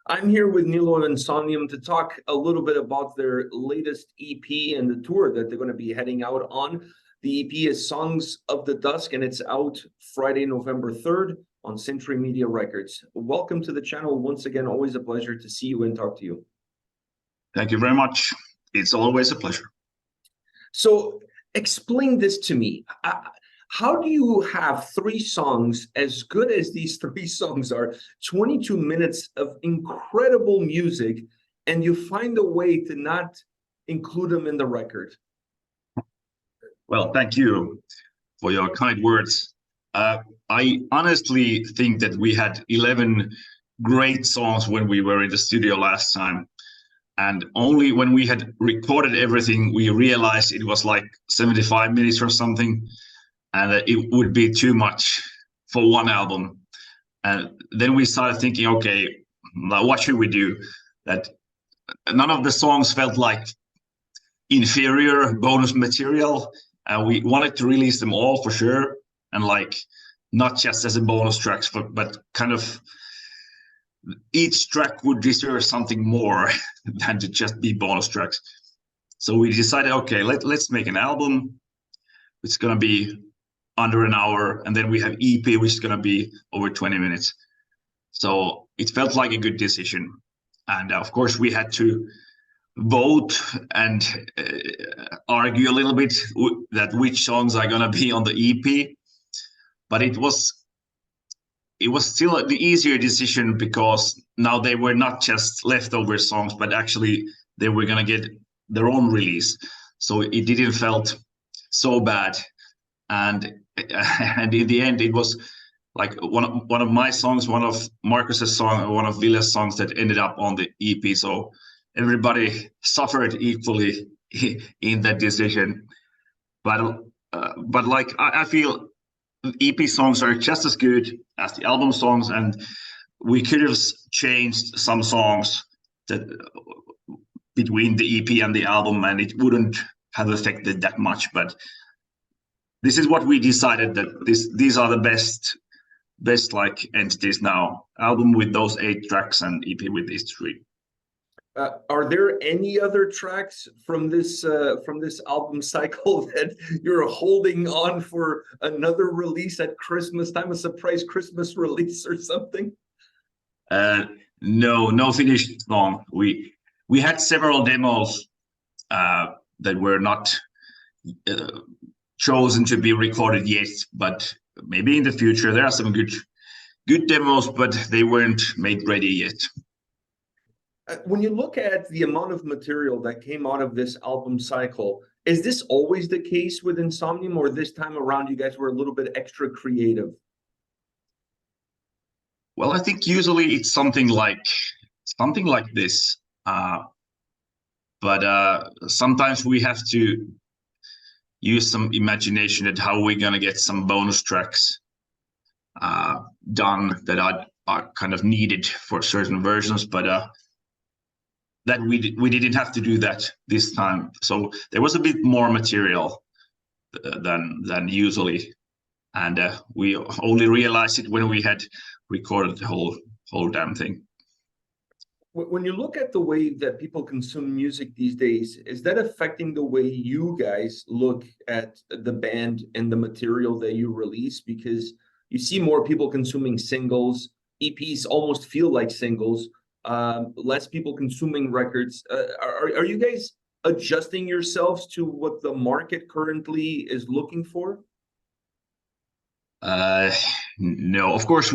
I'm here with Niilo and Insomnium to talk a little bit about their latest EP and the tour that they're going to be heading out on. The EP is Songs of the Dusk, and it's out Friday, November 3rd on Century Media Records. Welcome to the channel. Once again, always a pleasure to see you and talk to you. Thank you very much. It's always a pleasure. So explain this to me. How do you have three songs as good as these three songs are, 22 minutes of incredible music, and you find a way to not include them in the record? Well, thank you for your kind words. I honestly think that we had 11 great songs when we were in the studio last time. And only when we had recorded everything, we realized it was like 75 minutes or something, and that it would be too much for one album. And then we started thinking, okay, what should we do? That none of the songs felt like inferior bonus material. We wanted to release them all for sure, and like not just as a bonus tracks, but kind of each track would deserve something more than to just be bonus tracks. So we decided, okay, let's make an album. It's gonna be under an hour, and then we have EP, which is gonna be over 20 minutes. So it felt like a good decision. And of course we had to vote and argue a little bit that which songs are gonna be on the EP. But it was still the easier decision because now they were not just leftover songs, but actually they were gonna get their own release. So it didn't felt so bad. And in the end, it was like one of my songs, one of Marcus's song, one of Ville's songs that ended up on the EP. So everybody suffered equally in that decision. But like I feel EP songs are just as good as the album songs, and we could have changed some songs that between the EP and the album, and it wouldn't have affected that much. But this is what we decided, that these are the best like entities now. Album with those 8 tracks and EP with these 3. Are there any other tracks from this album cycle that you're holding on for another release at Christmas time, a surprise Christmas release or something? No finished song. We had several demos that were not chosen to be recorded yet, but maybe in the future there are some good demos, but they weren't made ready yet. When you look at the amount of material that came out of this album cycle, is this always the case with Insomnium, or this time around you guys were a little bit extra creative? Well, I think usually it's something like this, but sometimes we have to use some imagination at how we're gonna get some bonus tracks done that are kind of needed for certain versions, but that we didn't have to do that this time. So there was a bit more material than usually, and we only realized it when we had recorded the whole damn thing. When you look at the way that people consume music these days, is that affecting the way you guys look at the band and the material that you release? Because you see more people consuming singles, EPs almost feel like singles, less people consuming records. Are you guys adjusting yourselves to what the market currently is looking for? No, of course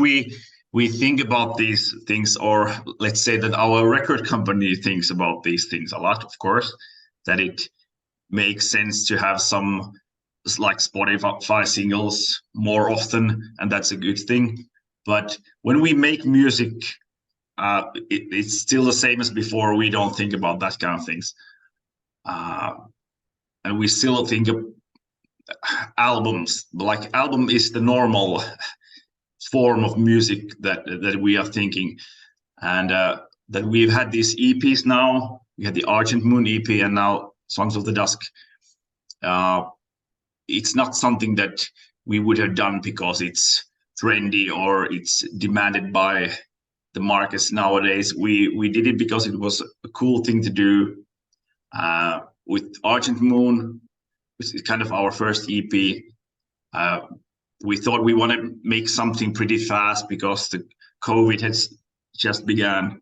we think about these things, or let's say that our record company thinks about these things a lot, of course, that it makes sense to have some like Spotify singles more often, and that's a good thing. But when we make music, it's still the same as before. We don't think about that kind of things, and we still think of albums. Like album is the normal form of music that we are thinking, and that we've had these EPs now. We had the Argent Moon EP and now Songs of the Dusk. It's not something that we would have done because it's trendy or it's demanded by the markets nowadays. We did it because it was a cool thing to do. With Argent Moon, which is kind of our first EP, we thought we want to make something pretty fast because the COVID has just began.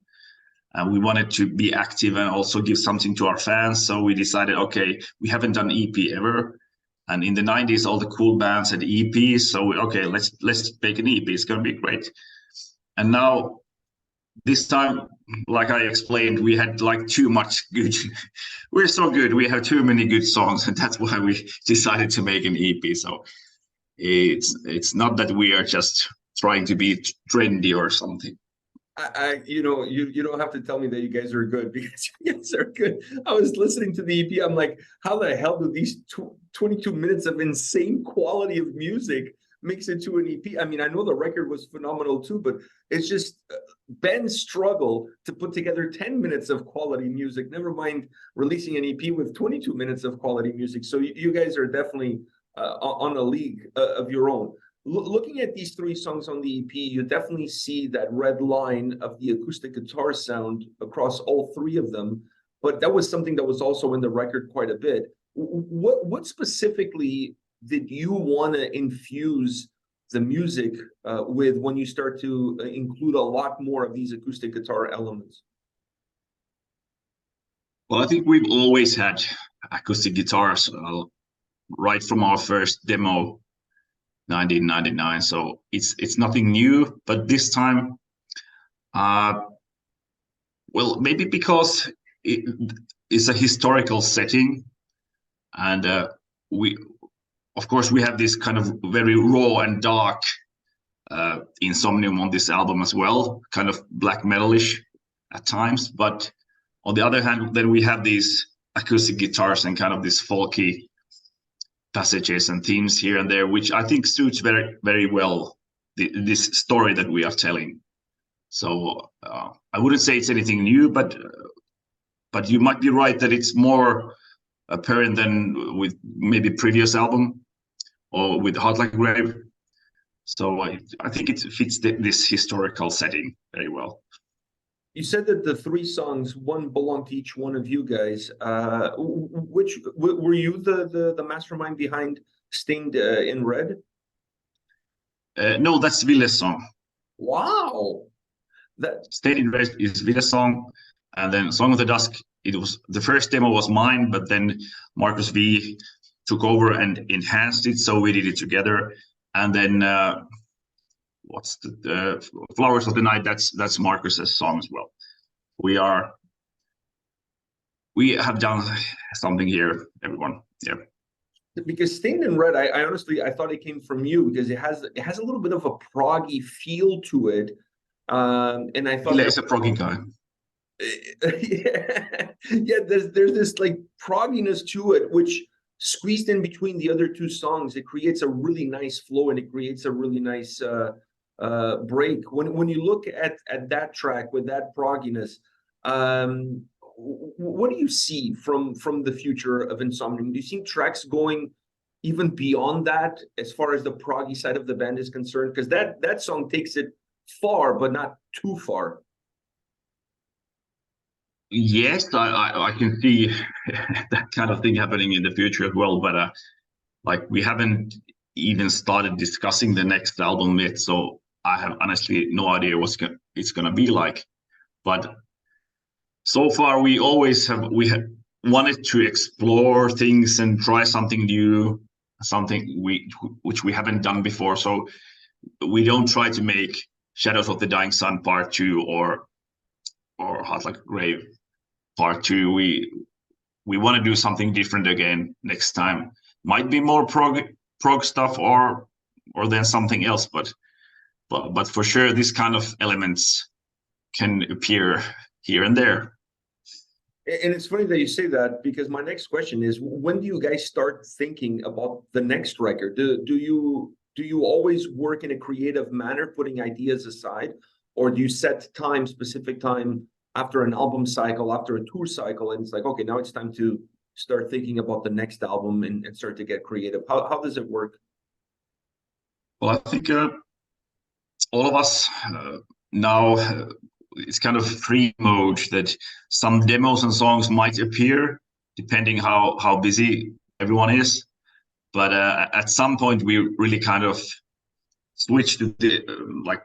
We wanted to be active and also give something to our fans. So we decided, okay, we haven't done EP ever. And in the 90s, all the cool bands had EPs. So okay, let's make an EP. It's going to be great. And now this time, like I explained, we had like too much good. We're so good. We have too many good songs, and that's why we decided to make an EP. So it's not that we are just trying to be trendy or something. You know, you don't have to tell me that you guys are good, because you guys are good. I was listening to the EP. I'm like, how the hell do these 22 minutes of insane quality of music mix it to an EP? I mean, I know the record was phenomenal too, but it's just Ben's struggle to put together 10 minutes of quality music, never mind releasing an EP with 22 minutes of quality music. So you guys are definitely on a league of your own. Looking at these three songs on the EP, you definitely see that red line of the acoustic guitar sound across all three of them. But that was something that was also in the record quite a bit. What specifically did you want to infuse the music with when you start to include a lot more of these acoustic guitar elements? Well, I think we've always had acoustic guitars right from our first demo, 1999. So it's nothing new, but this time, well, maybe because it's a historical setting, and we, of course, we have this kind of very raw and dark Insomnium on this album as well, kind of black metalish at times. But on the other hand, then we have these acoustic guitars and kind of this folky passages and themes here and there, which I think suits very, very well this story that we are telling. So I wouldn't say it's anything new, but you might be right that it's more apparent than with maybe previous album or with Heart Like a Grave. So I think it fits this historical setting very well. You said that the three songs, one belonged to each one of you guys. Which were you the mastermind behind Stained in Red? No, that's Ville's song. Wow, that Stained in Red is Ville's song, and then Song of the Dusk. It was the first demo was mine, but then Marcus V took over and enhanced it, so we did it together. And then what's the Flowers of the Night? That's Marcus's song as well. We have done something here, everyone. Yeah. Because Stained in Red, I honestly I thought it came from you, because it has a little bit of a proggy feel to it, and I thought it's a proggy guy. Yeah, there's this like progginess to it, which squeezed in between the other two songs, it creates a really nice flow, and it creates a really nice break. When you look at that track with that progginess, what do you see from the future of Insomnium? Do you see tracks going even beyond that as far as the proggy side of the band is concerned? Because that song takes it far, but not too far. Yes, I can see that kind of thing happening in the future as well. But like we haven't even started discussing the next album yet, so I have honestly no idea it's gonna be like. But so far, we have wanted to explore things and try something new, something which we haven't done before. So we don't try to make Shadows of the Dying Sun Part 2 or Heart Like a Grave Part 2. We want to do something different again next time. Might be more prog stuff or then something else, but for sure these kind of elements can appear here and there. And it's funny that you say that, because my next question is, when do you guys start thinking about the next record? Do you always work in a creative manner, putting ideas aside, or do you set specific time after an album cycle, after a tour cycle, and it's like, okay, now it's time to start thinking about the next album and start to get creative? How does it work? Well, I think all of us now it's kind of free mode that some demos and songs might appear depending how busy everyone is. But at some point we really kind of switch to the like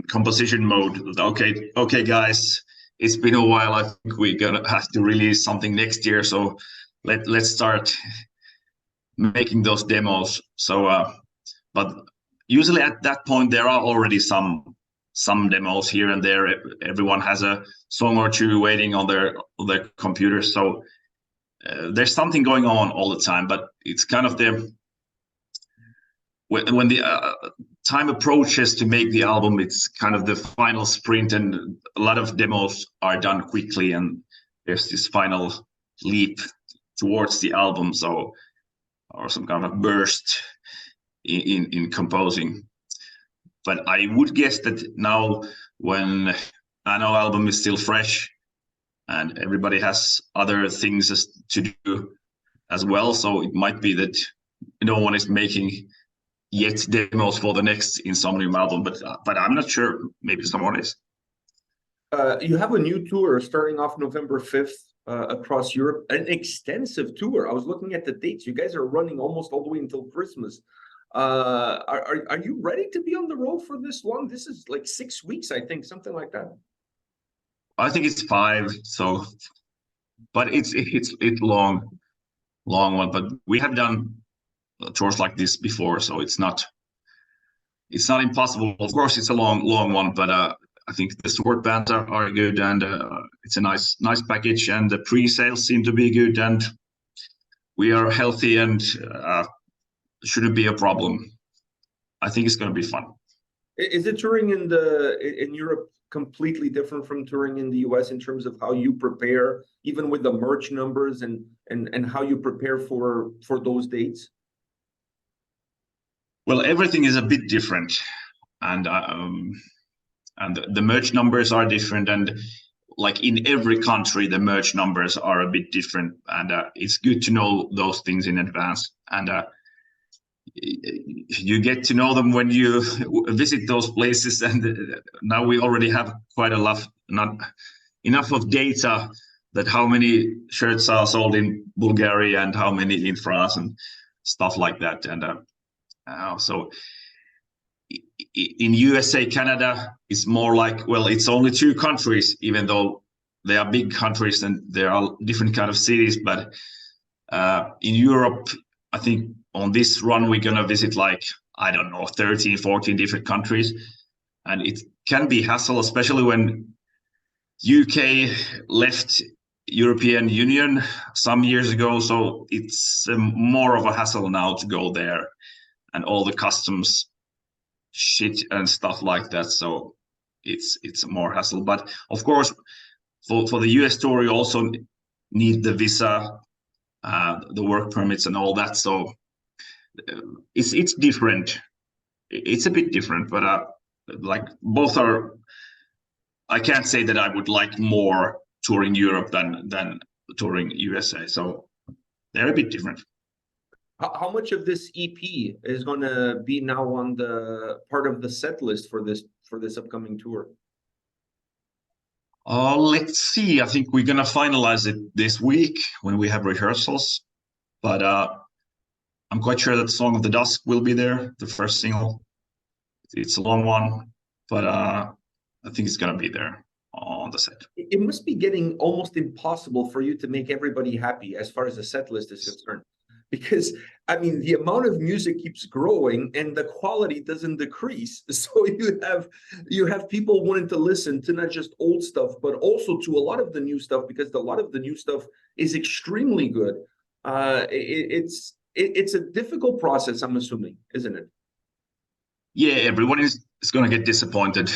composition mode. Okay, guys, it's been a while. I think we're gonna have to release something next year, so let's start making those demos. So, but usually at that point there are already some demos here and there. Everyone has a song or two waiting on their computer, so there's something going on all the time. But it's kind of when the time approaches to make the album, it's kind of the final sprint, and a lot of demos are done quickly, and there's this final leap towards the album, so or some kind of burst in composing. But I would guess that now, when Ano album is still fresh and everybody has other things to do as well, so it might be that no one is making yet demos for the next Insomnium album, but I'm not sure. Maybe someone is. You have a new tour starting off November 5th across Europe, an extensive tour. I was looking at the dates. You guys are running almost all the way until Christmas. Are you ready to be on the road for this long? This is like 6 weeks, I think, something like that. I think it's 5. So, but it's long one. But we have done tours like this before, so it's not impossible. Of course, it's a long one, but I think the support bands are good, and it's a nice package, and the pre-sales seem to be good, and we are healthy, and shouldn't be a problem. I think it's going to be fun. Is it touring in Europe completely different from touring in the US in terms of how you prepare, even with the merch numbers and how you prepare for those dates? Well, everything is a bit different, and the merch numbers are different, and like in every country, the merch numbers are a bit different, and it's good to know those things in advance, and you get to know them when you visit those places. And now we already have quite not enough of data that how many shirts are sold in Bulgaria and how many in France and stuff like that, and so in USA, Canada is more like, well, it's only 2 countries, even though they are big countries and there are different kind of cities. But in Europe, I think on this run, we're going to visit like, I don't know, 13, 14 different countries. And it can be hassle, especially when UK left European Union some years ago. So it's more of a hassle now to go there, and all the customs shit and stuff like that. So it's more hassle. But of course, for the US tour, you also need the visa, the work permits and all that. So it's different. It's a bit different, but like both are. I can't say that I would like more touring Europe than touring USA. So they're a bit different. How much of this EP is going to be now on the part of the set list for this upcoming tour? Let's see. I think we're gonna finalize it this week when we have rehearsals. But I'm quite sure that "Song of the Dusk" will be there, the first single. It's a long one, but I think it's gonna be there on the set. It must be getting almost impossible for you to make everybody happy as far as the set list is concerned. Because, I mean, the amount of music keeps growing and the quality doesn't decrease. So you have people wanting to listen to not just old stuff, but also to a lot of the new stuff, because a lot of the new stuff is extremely good. It's a difficult process, I'm assuming, isn't it? Yeah, everyone is going to get disappointed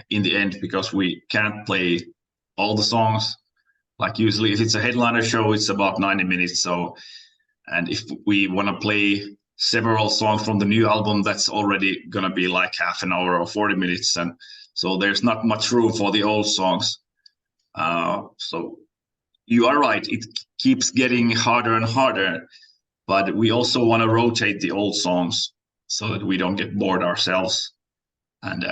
in the end because we can't play all the songs. Like usually if it's a headliner show, it's about 90 minutes. So, and if we want to play several songs from the new album, that's already going to be like half an hour or 40 minutes. And so there's not much room for the old songs. So you are right. It keeps getting harder and harder, but we also want to rotate the old songs so that we don't get bored ourselves. And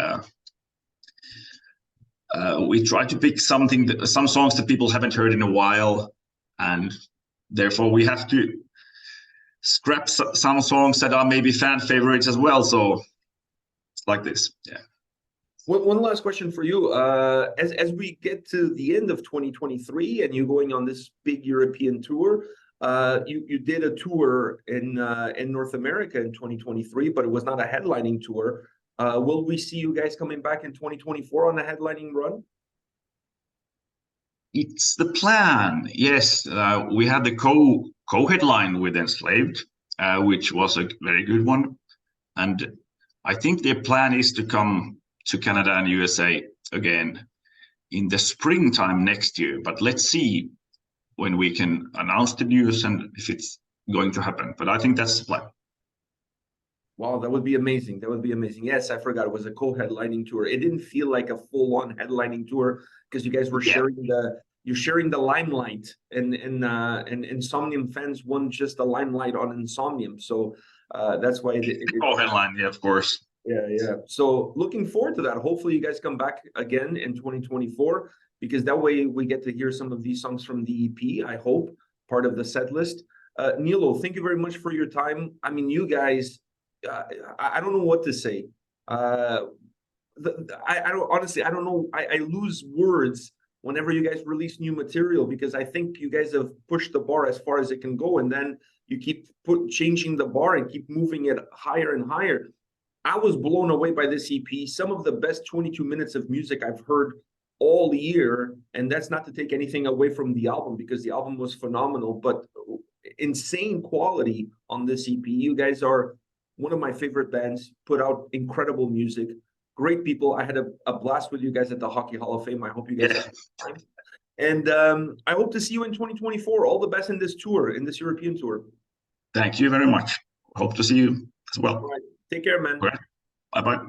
We try to pick some songs that people haven't heard in a while, and therefore we have to scrap some songs that are maybe fan favorites as well. So it's like this. Yeah. One last question for you. As we get to the end of 2023 and you're going on this big European tour, you did a tour in North America in 2023, but it was not a headlining tour. Will we see you guys coming back in 2024 on a headlining run? It's the plan. Yes, we had the co-headline with Enslaved, which was a very good one, and I think their plan is to come to Canada and USA again in the springtime next year. But let's see when we can announce the news and if it's going to happen. But I think that's the plan. Wow, that would be amazing. That would be amazing. Yes, I forgot it was a co-headlining tour. It didn't feel like a full-on headlining tour because you guys were sharing the limelight, and Insomnium fans won just the limelight on Insomnium. So that's why co-headline, yeah, of course. Yeah. So looking forward to that. Hopefully you guys come back again in 2024, because that way we get to hear some of these songs from the EP, I hope, part of the set list. Niilo, thank you very much for your time. I mean, you guys, I don't know what to say. I don't know. I lose words whenever you guys release new material, because I think you guys have pushed the bar as far as it can go, and then you keep changing the bar and keep moving it higher and higher. I was blown away by this EP. Some of the best 22 minutes of music I've heard all year, and that's not to take anything away from the album, because the album was phenomenal, but insane quality on this EP. You guys are one of my favorite bands, put out incredible music, great people. I had a blast with you guys at the Hockey Hall of Fame. I hope you guys have time. And I hope to see you in 2024. All the best in this tour, in this European tour. Thank you very much. Hope to see you as well. All right. Take care, man. Bye-bye.